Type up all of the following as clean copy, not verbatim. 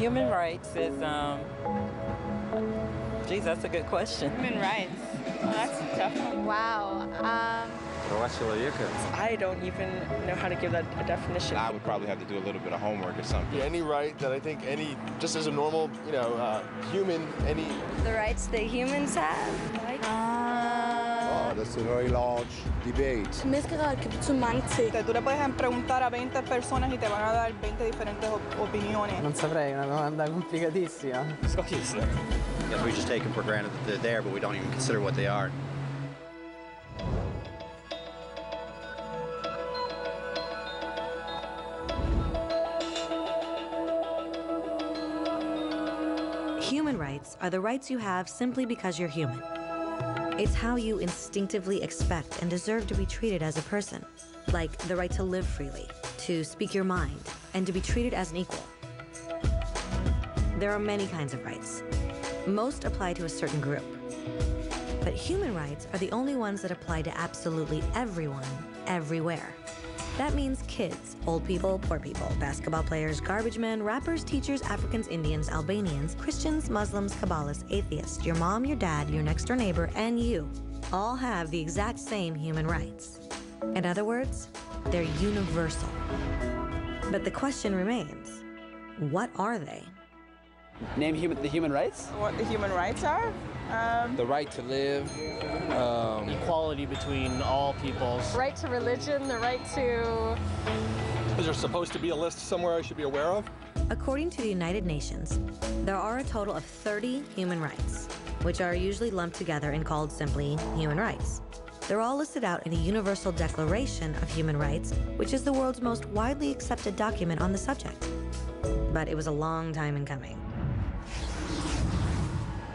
Human rights is, geez, that's a good question. Human rights. Oh, that's a tough one. Wow. I don't even know how to give that a definition. I would probably have to do a little bit of homework or something. Any right that I think just as a normal, human, any... The rights that humans have? That's a very large debate. Tú le puedes preguntar a 20 personas y te van a dar 20 diferentes opiniones. Non saprei, una domanda complicatissima. I guess we just take them for granted that they're there, but we don't even consider what they are. Human rights are the rights you have simply because you're human. It's how you instinctively expect and deserve to be treated as a person, like the right to live freely, to speak your mind, and to be treated as an equal. There are many kinds of rights. Most apply to a certain group. But human rights are the only ones that apply to absolutely everyone, everywhere. That means kids, old people, poor people, basketball players, garbage men, rappers, teachers, Africans, Indians, Albanians, Christians, Muslims, Kabbalists, atheists, your mom, your dad, your next-door neighbor, and you all have the exact same human rights. In other words, they're universal. But the question remains, what are they? Name the human rights? What the human rights are? The right to live. Equality between all peoples. Right to religion, the right to... Is there supposed to be a list somewhere I should be aware of? According to the United Nations, there are a total of 30 human rights, which are usually lumped together and called simply human rights. They're all listed out in a Universal Declaration of Human Rights, which is the world's most widely accepted document on the subject. But it was a long time in coming.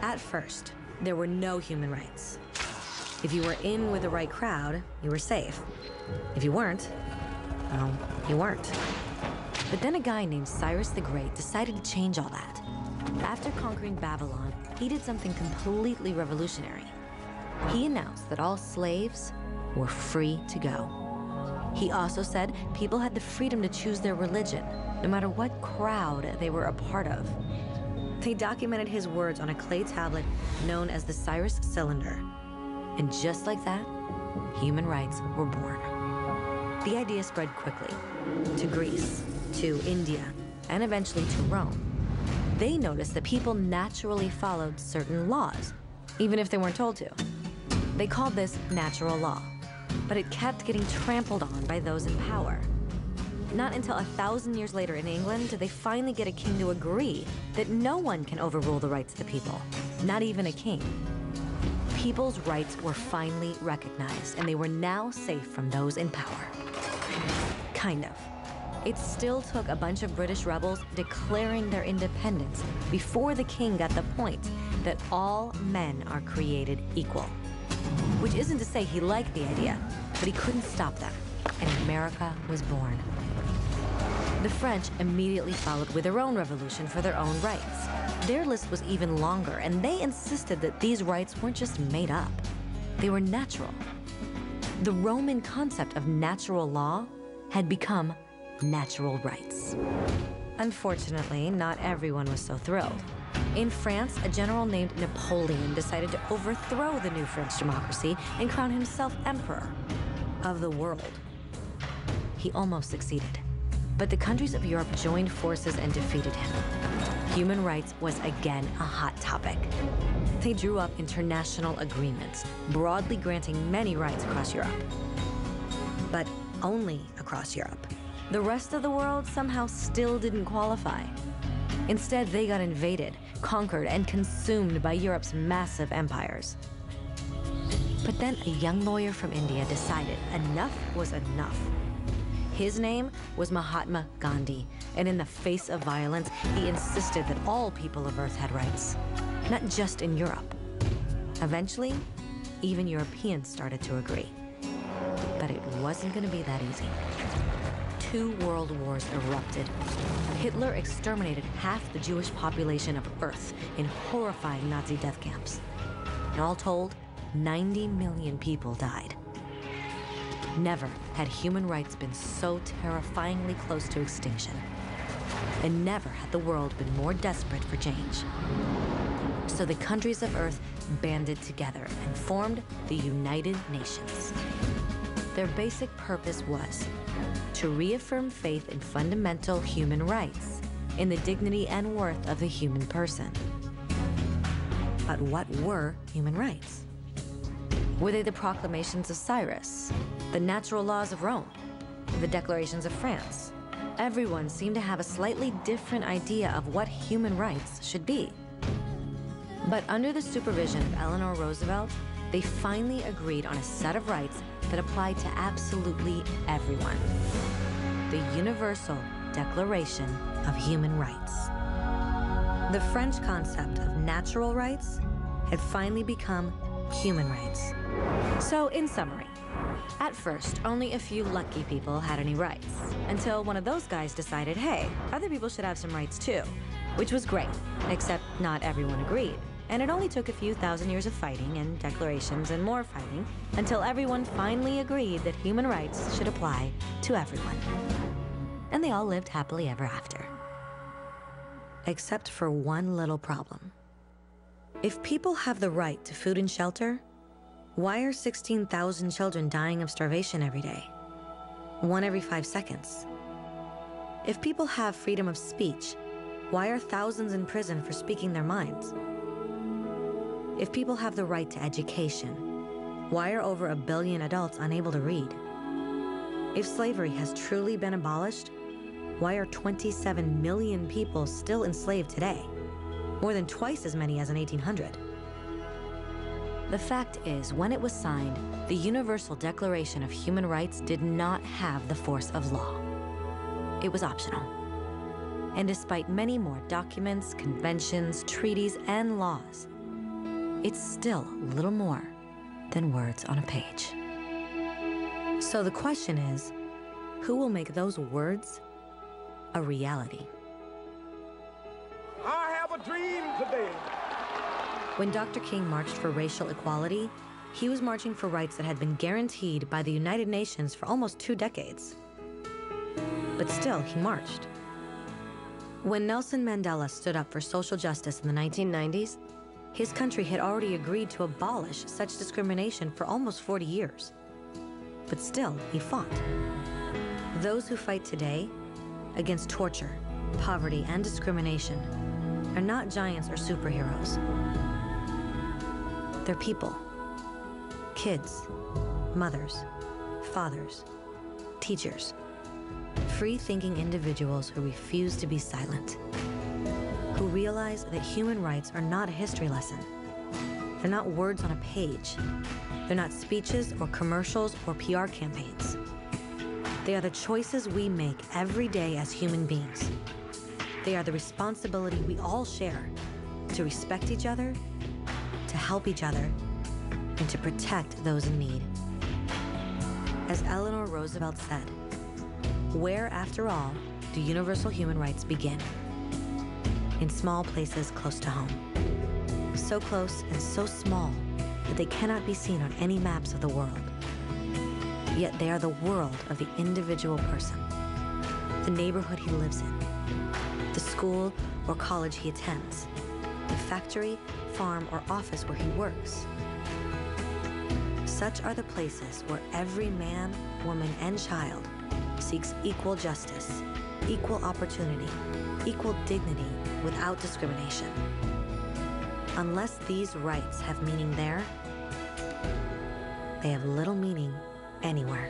At first, there were no human rights. If you were in with the right crowd, you were safe. If you weren't, well, you weren't. But then a guy named Cyrus the Great decided to change all that. After conquering Babylon, he did something completely revolutionary. He announced that all slaves were free to go. He also said people had the freedom to choose their religion, no matter what crowd they were a part of. They documented his words on a clay tablet known as the Cyrus Cylinder. And just like that, human rights were born. The idea spread quickly to Greece, to India, and eventually to Rome. They noticed that people naturally followed certain laws, even if they weren't told to. They called this natural law, but it kept getting trampled on by those in power. Not until 1,000 years later in England did they finally get a king to agree that no one can overrule the rights of the people, not even a king. People's rights were finally recognized, and they were now safe from those in power. Kind of. It still took a bunch of British rebels declaring their independence before the king got the point that all men are created equal. Which isn't to say he liked the idea, but he couldn't stop them, and America was born. The French immediately followed with their own revolution for their own rights. Their list was even longer, and they insisted that these rights weren't just made up. They were natural. The Roman concept of natural law had become natural rights. Unfortunately, not everyone was so thrilled. In France, a general named Napoleon decided to overthrow the new French democracy and crown himself emperor of the world. He almost succeeded. But the countries of Europe joined forces and defeated him. Human rights was again a hot topic. They drew up international agreements, broadly granting many rights across Europe. But only across Europe. The rest of the world somehow still didn't qualify. Instead, they got invaded, conquered, and consumed by Europe's massive empires. But then a young lawyer from India decided enough was enough. His name was Mahatma Gandhi, and in the face of violence, he insisted that all people of Earth had rights, not just in Europe. Eventually, even Europeans started to agree. But it wasn't going to be that easy. 2 world wars erupted. Hitler exterminated half the Jewish population of Earth in horrifying Nazi death camps. And all told, 90 million people died. Never had human rights been so terrifyingly close to extinction. And never had the world been more desperate for change. So the countries of Earth banded together and formed the United Nations. Their basic purpose was to reaffirm faith in fundamental human rights, in the dignity and worth of the human person. But what were human rights? Were they the proclamations of Cyrus, the natural laws of Rome, the declarations of France? Everyone seemed to have a slightly different idea of what human rights should be. But under the supervision of Eleanor Roosevelt, they finally agreed on a set of rights that applied to absolutely everyone. The Universal Declaration of Human Rights. The French concept of natural rights had finally become human rights. So, in summary, at first, only a few lucky people had any rights, until one of those guys decided, hey, other people should have some rights too, which was great, except not everyone agreed. And it only took a few thousand years of fighting and declarations and more fighting until everyone finally agreed that human rights should apply to everyone. And they all lived happily ever after. Except for one little problem. If people have the right to food and shelter, why are 16,000 children dying of starvation every day? 1 every 5 seconds. If people have freedom of speech, why are thousands in prison for speaking their minds? If people have the right to education, why are over 1 billion adults unable to read? If slavery has truly been abolished, why are 27 million people still enslaved today? More than twice as many as in 1800. The fact is, when it was signed, the Universal Declaration of Human Rights did not have the force of law. It was optional. And despite many more documents, conventions, treaties, and laws, it's still little more than words on a page. So the question is, who will make those words a reality? I have a dream today. When Dr. King marched for racial equality, he was marching for rights that had been guaranteed by the United Nations for almost 2 decades. But still, he marched. When Nelson Mandela stood up for social justice in the 1990s, his country had already agreed to abolish such discrimination for almost 40 years. But still, he fought. Those who fight today against torture, poverty, and discrimination are not giants or superheroes. They're people. Kids, mothers, fathers, teachers. Free-thinking individuals who refuse to be silent. Who realize that human rights are not a history lesson. They're not words on a page. They're not speeches or commercials or PR campaigns. They are the choices we make every day as human beings. They are the responsibility we all share to respect each other, to help each other, and to protect those in need. As Eleanor Roosevelt said, where, after all, do universal human rights begin? In small places close to home. So close and so small that they cannot be seen on any maps of the world. Yet they are the world of the individual person, the neighborhood he lives in, the school or college he attends, the factory, farm, or office where he works. Such are the places where every man, woman, and child seeks equal justice, equal opportunity, equal dignity without discrimination. Unless these rights have meaning there, they have little meaning anywhere.